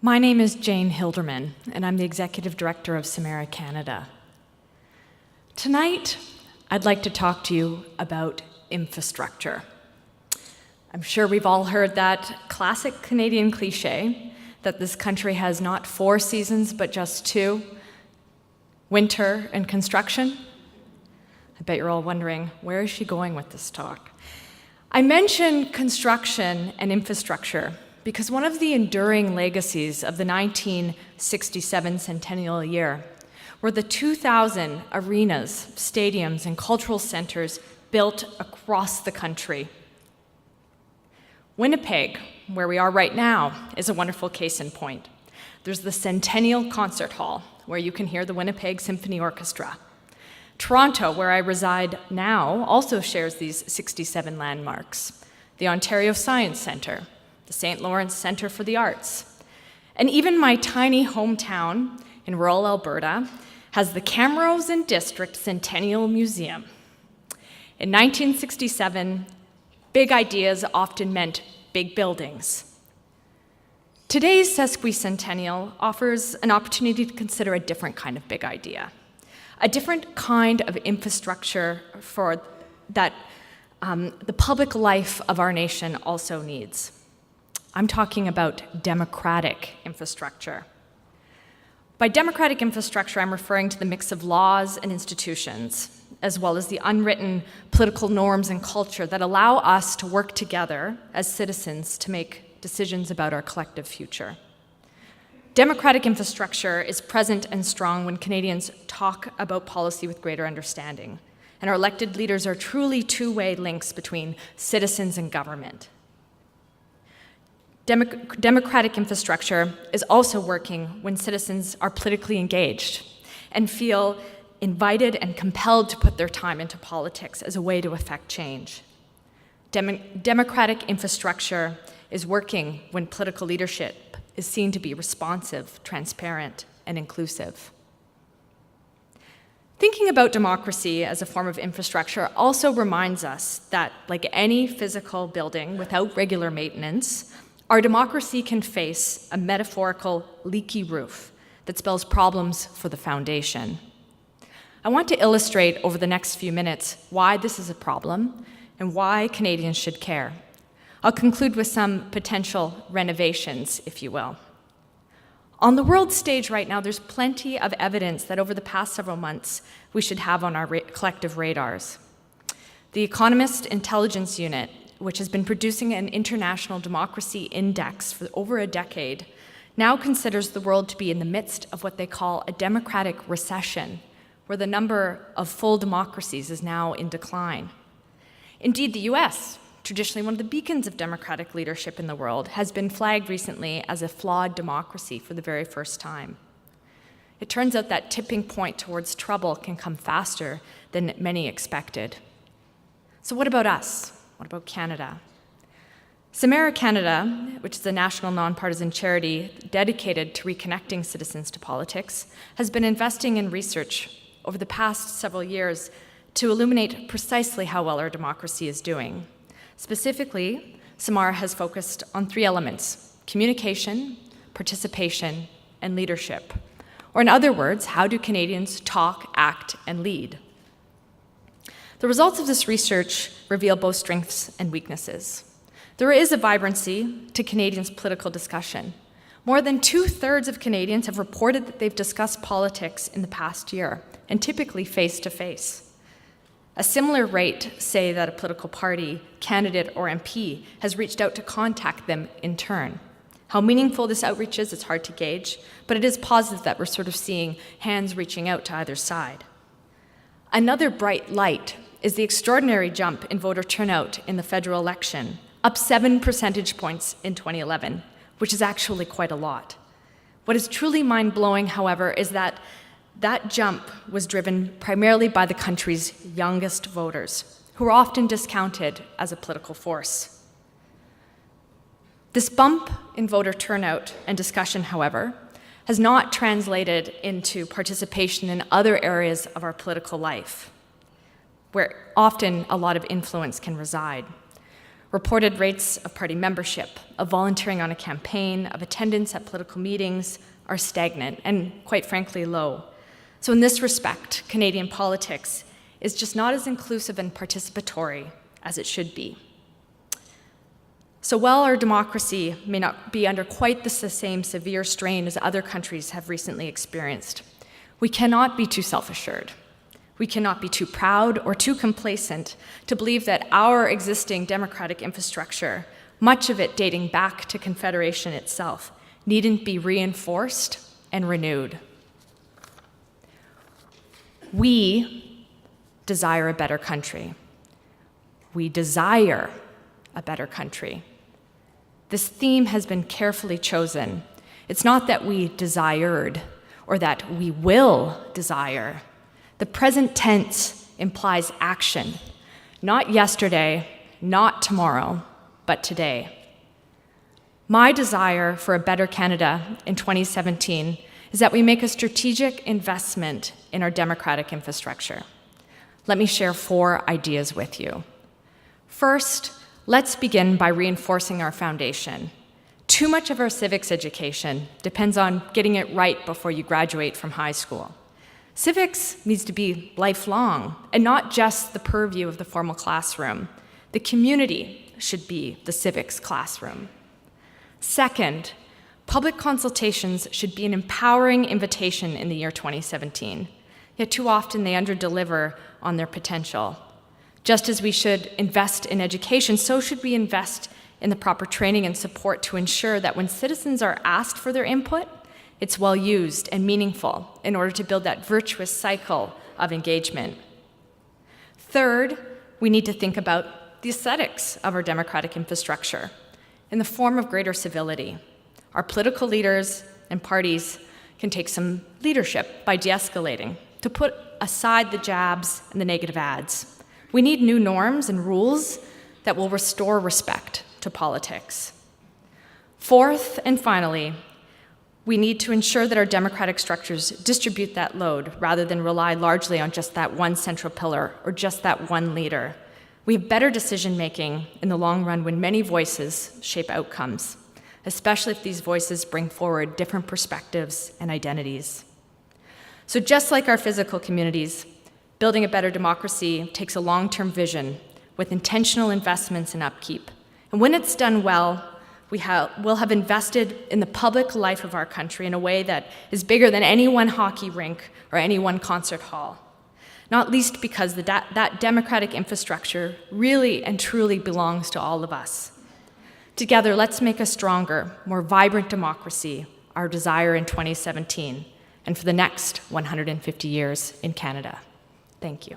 My name is Jane Hilderman, and I'm the Executive Director of Samara Canada. Tonight, I'd like to talk to you about infrastructure. I'm sure we've all heard that classic Canadian cliche that this country has not 4 seasons, but just 2, winter and construction. I bet you're all wondering, where is she going with this talk? I mention construction and infrastructure because one of the enduring legacies of the 1967 centennial year were the 2,000 arenas, stadiums, and cultural centers built across the country. Winnipeg, where we are right now, is a wonderful case in point. There's the Centennial Concert Hall, where you can hear the Winnipeg Symphony Orchestra. Toronto, where I reside now, also shares these 67 landmarks. The Ontario Science Centre, the St. Lawrence Centre for the Arts. And even my tiny hometown in rural Alberta has the Camrose and District Centennial Museum. In 1967, big ideas often meant big buildings. Today's sesquicentennial offers an opportunity to consider a different kind of big idea, a different kind of infrastructure for that the public life of our nation also needs. I'm talking about democratic infrastructure. By democratic infrastructure, I'm referring to the mix of laws and institutions, as well as the unwritten political norms and culture that allow us to work together as citizens to make decisions about our collective future. Democratic infrastructure is present and strong when Canadians talk about policy with greater understanding, and our elected leaders are truly two-way links between citizens and government. Democratic infrastructure is also working when citizens are politically engaged and feel invited and compelled to put their time into politics as a way to affect change. Democratic infrastructure is working when political leadership is seen to be responsive, transparent, and inclusive. Thinking about democracy as a form of infrastructure also reminds us that, like any physical building without regular maintenance, our democracy can face a metaphorical leaky roof that spells problems for the foundation. I want to illustrate over the next few minutes why this is a problem and why Canadians should care. I'll conclude with some potential renovations, if you will. On the world stage right now, there's plenty of evidence that over the past several months, we should have on our collective radars. The Economist Intelligence Unit, which has been producing an international democracy index for over a decade, now considers the world to be in the midst of what they call a democratic recession, where the number of full democracies is now in decline. Indeed, the US, traditionally one of the beacons of democratic leadership in the world, has been flagged recently as a flawed democracy for the very first time. It turns out that tipping point towards trouble can come faster than many expected. So what about us? What about Canada? Samara Canada, which is a national nonpartisan charity dedicated to reconnecting citizens to politics, has been investing in research over the past several years to illuminate precisely how well our democracy is doing. Specifically, Samara has focused on 3 elements: communication, participation, and leadership. Or in other words, how do Canadians talk, act, and lead? The results of this research reveal both strengths and weaknesses. There is a vibrancy to Canadians' political discussion. More than 2/3 of Canadians have reported that they've discussed politics in the past year, and typically face-to-face. A similar rate say that a political party, candidate, or MP has reached out to contact them in turn. How meaningful this outreach is, it's hard to gauge, but it is positive that we're sort of seeing hands reaching out to either side. Another bright light is the extraordinary jump in voter turnout in the federal election, up 7 percentage points in 2011, which is actually quite a lot. What is truly mind-blowing, however, is that that jump was driven primarily by the country's youngest voters, who are often discounted as a political force. This bump in voter turnout and discussion, however, has not translated into participation in other areas of our political life, where often a lot of influence can reside. Reported rates of party membership, of volunteering on a campaign, of attendance at political meetings are stagnant and, quite frankly, low. So in this respect, Canadian politics is just not as inclusive and participatory as it should be. So while our democracy may not be under quite the same severe strain as other countries have recently experienced, we cannot be too self-assured. We cannot be too proud or too complacent to believe that our existing democratic infrastructure, much of it dating back to Confederation itself, needn't be reinforced and renewed. We desire a better country. We desire a better country. This theme has been carefully chosen. It's not that we desired or that we will desire. The present tense implies action, not yesterday, not tomorrow, but today. My desire for a better Canada in 2017 is that we make a strategic investment in our democratic infrastructure. Let me share 4 ideas with you. First, let's begin by reinforcing our foundation. Too much of our civics education depends on getting it right before you graduate from high school. Civics needs to be lifelong and not just the purview of the formal classroom. The community should be the civics classroom. Second, public consultations should be an empowering invitation in the year 2017. Yet too often they underdeliver on their potential. Just as we should invest in education, so should we invest in the proper training and support to ensure that when citizens are asked for their input, it's well used and meaningful in order to build that virtuous cycle of engagement. Third, we need to think about the aesthetics of our democratic infrastructure in the form of greater civility. Our political leaders and parties can take some leadership by de-escalating, to put aside the jabs and the negative ads. We need new norms and rules that will restore respect to politics. Fourth, and finally, we need to ensure that our democratic structures distribute that load rather than rely largely on just that one central pillar or just that one leader. We have better decision-making in the long run when many voices shape outcomes, especially if these voices bring forward different perspectives and identities. So just like our physical communities, building a better democracy takes a long-term vision with intentional investments and upkeep. And when it's done well, we'll have invested in the public life of our country in a way that is bigger than any one hockey rink or any one concert hall. Not least because that democratic infrastructure really and truly belongs to all of us. Together, let's make a stronger, more vibrant democracy our desire in 2017 and for the next 150 years in Canada. Thank you.